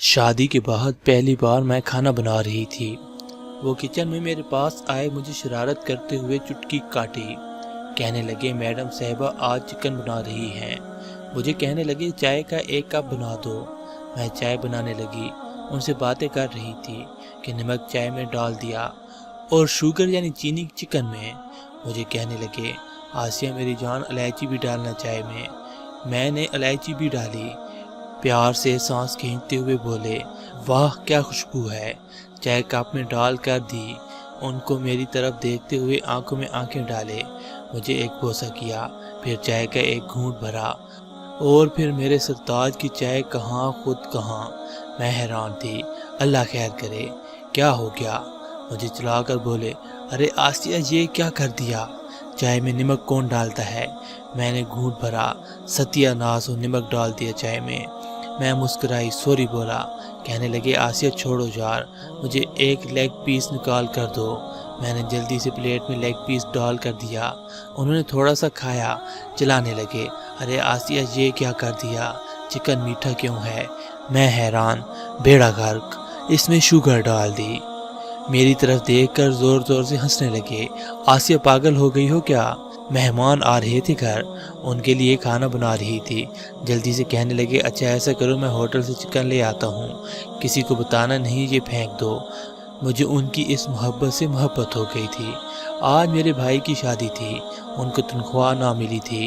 شادی کے بعد پہلی بار میں کھانا بنا رہی تھی۔ وہ کچن میں میرے پاس آئے، مجھے شرارت کرتے ہوئے چٹکی کاٹی۔ کہنے لگے میڈم صاحبہ آج چکن بنا رہی ہیں۔ مجھے کہنے لگے چائے کا 1 کپ بنا دو۔ میں چائے بنانے لگی، ان سے باتیں کر رہی تھی کہ نمک چائے میں ڈال دیا اور شوگر یعنی چینی چکن میں۔ مجھے کہنے لگے آسیہ میری جان الائچی بھی ڈالنا چائے میں۔ میں نے الائچی بھی ڈالی۔ پیار سے سانس کھینچتے ہوئے بولے واہ کیا خوشبو ہے۔ چائے کپ میں ڈال کر دی، ان کو میری طرف دیکھتے ہوئے آنکھوں میں آنکھیں ڈالے۔ مجھے ایک بوسہ کیا، پھر چائے کا 1 گھونٹ بھرا اور پھر میرے سرتاج کی چائے کہاں خود کہاں۔ میں حیران تھی، اللہ خیر کرے کیا ہو گیا۔ مجھے چلا کر بولے ارے آسیہ یہ کیا کر دیا، چائے میں نمک کون ڈالتا ہے۔ میں نے گھونٹ بھرا، ستیہ ناس ہو نمک ڈال دیا چائے میں۔ میں مسکرائی، سوری بولا۔ کہنے لگے آسیہ چھوڑو یار، مجھے 1 لیگ پیس نکال کر دو۔ میں نے جلدی سے پلیٹ میں لیگ پیس ڈال کر دیا۔ انہوں نے تھوڑا سا کھایا، چلانے لگے ارے آسیہ یہ کیا کر دیا، چکن میٹھا کیوں ہے۔ میں حیران، بیڑا غرق، اس میں شوگر ڈال دی۔ میری طرف دیکھ کر زور زور سے ہنسنے لگے۔ آسیہ پاگل ہو گئی ہو کیا، مہمان آ رہے تھے گھر، ان کے لیے کھانا بنا رہی تھی۔ جلدی سے کہنے لگے اچھا ایسا کرو میں ہوٹل سے چکن لے آتا ہوں، کسی کو بتانا نہیں، یہ پھینک دو۔ مجھے ان کی اس محبت سے محبت ہو گئی تھی۔ آج میرے بھائی کی شادی تھی، ان کو تنخواہ نہ ملی تھی۔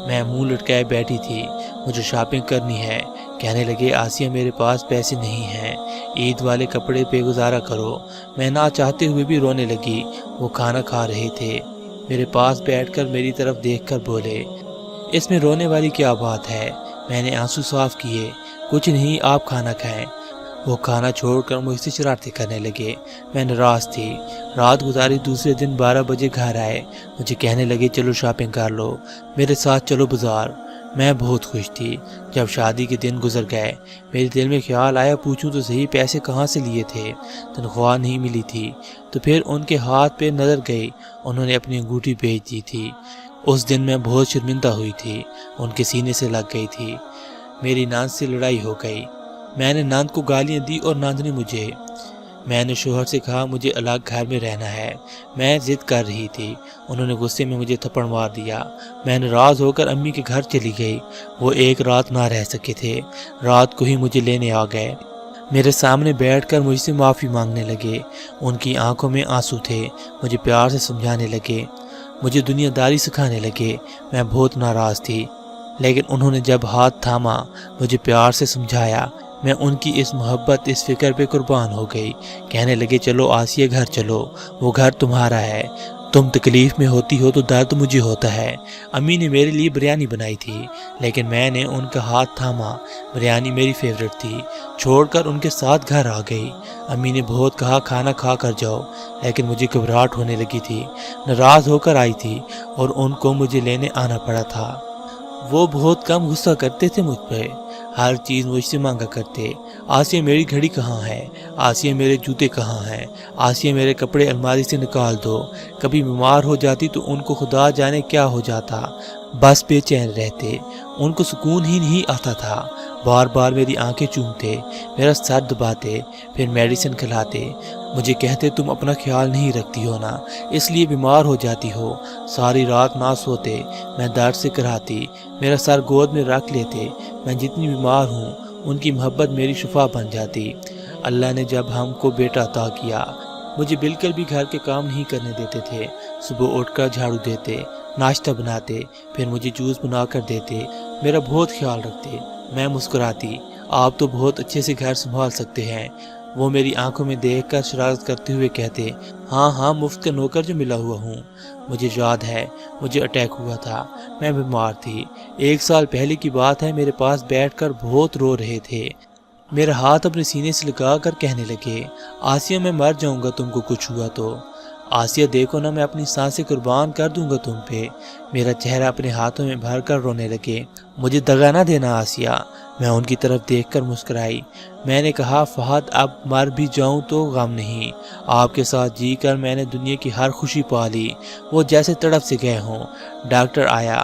میں منہ لٹکائے بیٹھی تھی، مجھے شاپنگ کرنی ہے۔ کہنے لگے آسیہ میرے پاس پیسے نہیں ہیں، عید والے کپڑے پہ گزارا کرو۔ میں نہ چاہتے ہوئے بھی رونے لگی۔ وہ کھانا کھا رہے تھے، میرے پاس بیٹھ کر میری طرف دیکھ کر بولے اس میں رونے والی کیا بات ہے۔ میں نے آنسو صاف کیے، کچھ نہیں آپ کھانا کھائیں۔ وہ کھانا چھوڑ کر مجھ سے شرارتیں کرنے لگے۔ میں ناراض تھی۔ رات گزاری، دوسرے دن 12 بجے گھر آئے۔ مجھے کہنے لگے چلو شاپنگ کر لو، میرے ساتھ چلو بازار۔ میں بہت خوش تھی۔ جب شادی کے دن گزر گئے، میرے دل میں خیال آیا پوچھوں تو صحیح پیسے کہاں سے لیے تھے، تنخواہ نہیں ملی تھی۔ تو پھر ان کے ہاتھ پہ نظر گئی، انہوں نے اپنی انگوٹھی بھیج دی تھی۔ اس دن میں بہت شرمندہ ہوئی تھی، ان کے سینے سے لگ گئی تھی۔ میری ناند سے لڑائی ہو گئی، میں نے ناند کو گالیاں دی اور ناند نے مجھے۔ میں نے شوہر سے کہا مجھے الگ گھر میں رہنا ہے۔ میں ضد کر رہی تھی، انہوں نے غصے میں مجھے تھپڑ مار دیا۔ میں ناراض ہو کر امی کے گھر چلی گئی۔ وہ 1 رات نہ رہ سکے تھے، رات کو ہی مجھے لینے آ گئے۔ میرے سامنے بیٹھ کر مجھ سے معافی مانگنے لگے، ان کی آنکھوں میں آنسو تھے۔ مجھے پیار سے سمجھانے لگے، مجھے دنیا داری سکھانے لگے۔ میں بہت ناراض تھی، لیکن انہوں نے جب ہاتھ تھاما، مجھے پیار سے سمجھایا، میں ان کی اس محبت، اس فکر پہ قربان ہو گئی۔ کہنے لگے چلو آسیہ گھر چلو، وہ گھر تمہارا ہے، تم تکلیف میں ہوتی ہو تو درد مجھے ہوتا ہے۔ امی نے میرے لیے بریانی بنائی تھی، لیکن میں نے ان کا ہاتھ تھاما، بریانی میری فیورٹ تھی، چھوڑ کر ان کے ساتھ گھر آ گئی۔ امی نے بہت کہا کھانا کھا کر جاؤ، لیکن مجھے گھبراہٹ ہونے لگی تھی، ناراض ہو کر آئی تھی اور ان کو مجھے لینے آنا پڑا تھا۔ وہ بہت کم غصہ کرتے تھے مجھ پہ، ہر چیز مجھ سے مانگا کرتے۔ آسیہ میری گھڑی کہاں ہے، آسیہ میرے جوتے کہاں ہیں، آسیہ میرے کپڑے الماری سے نکال دو۔ کبھی بیمار ہو جاتی تو ان کو خدا جانے کیا ہو جاتا، بس بے چین رہتے، ان کو سکون ہی نہیں آتا تھا۔ بار بار میری آنکھیں چومتے، میرا سر دباتے، پھر میڈیسن کھلاتے۔ مجھے کہتے تم اپنا خیال نہیں رکھتی ہو نا، اس لیے بیمار ہو جاتی ہو۔ ساری رات نہ سوتے، میں درد سے کراتی، میرا سر گود میں رکھ لیتے۔ میں جتنی بیمار ہوں، ان کی محبت میری شفا بن جاتی۔ اللہ نے جب ہم کو بیٹا عطا کیا، مجھے بالکل بھی گھر کے کام نہیں کرنے دیتے تھے۔ صبح اٹھ کر جھاڑو دیتے، ناشتہ بناتے، پھر مجھے جوس بنا کر دیتے، میرا بہت خیال رکھتے۔ میں مسکراتی، آپ تو بہت اچھے سے گھر سنبھال سکتے ہیں۔ وہ میری آنکھوں میں دیکھ کر شرارت کرتے ہوئے کہتے ہاں ہاں مفت کا نوکر جو ملا ہوا ہوں۔ مجھے یاد ہے مجھے اٹیک ہوا تھا، میں بیمار تھی، 1 سال پہلے کی بات ہے۔ میرے پاس بیٹھ کر بہت رو رہے تھے، میرا ہاتھ اپنے سینے سے لگا کر کہنے لگے آسیہ میں مر جاؤں گا تم کو کچھ ہوا تو۔ آسیہ دیکھو نا میں اپنی سانسیں قربان کر دوں گا تم پہ۔ میرا چہرہ اپنے ہاتھوں میں بھر کر رونے لگے۔ مجھے دغا نہ دینا آسیہ۔ میں ان کی طرف دیکھ کر مسکرائی۔ میں نے کہا فہد اب مر بھی جاؤں تو غم نہیں، آپ کے ساتھ جی کر میں نے دنیا کی ہر خوشی پا لی۔ وہ جیسے تڑپ سے گئے ہوں۔ ڈاکٹر آیا،